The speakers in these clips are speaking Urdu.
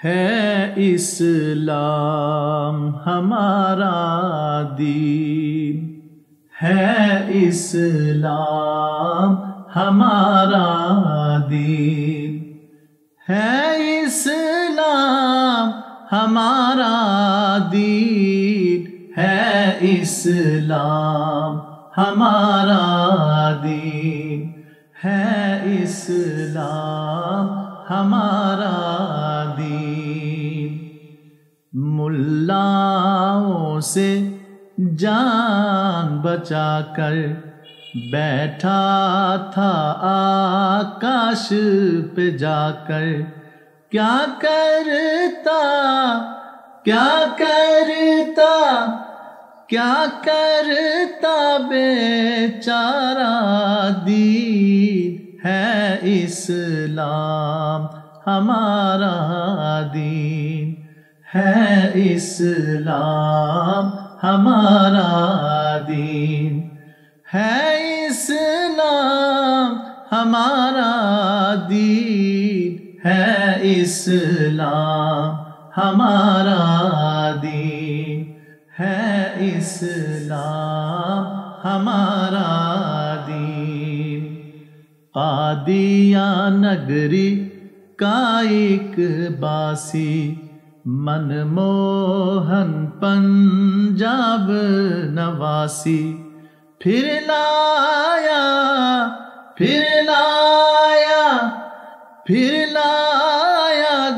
ہے اسلام ہمارا دین، ہے اسلام ہمارا دین، ہے اسلام ہمارا دین، ہے اسلام ہمارا دین، ہے اسلام ہمارا دین۔ ملاؤں سے جان بچا کر بیٹھا تھا آکاش پہ جا کر، کیا کرتا بیچارہ دین، ہے اسلام ہمارا دین، ہے اسلام ہمارا دین، ہے اسلام ہمارا دین، ہے اسلام ہمارا دین، ہے اسلام ہمارا دین۔ قادیان نگری کا ایک باسی، من موہن پنجاب نواسی، پھر لایا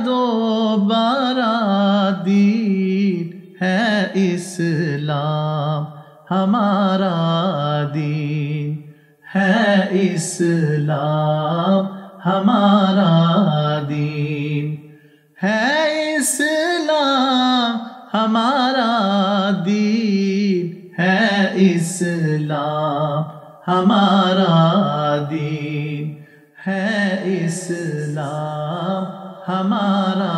دوبارہ دین، ہے اسلام ہمارا دین، ہے اسلام ہمارا دین، ہے اسلام ہمارا دین، ہے اسلام ہمارا دین، ہے اسلام ہمارا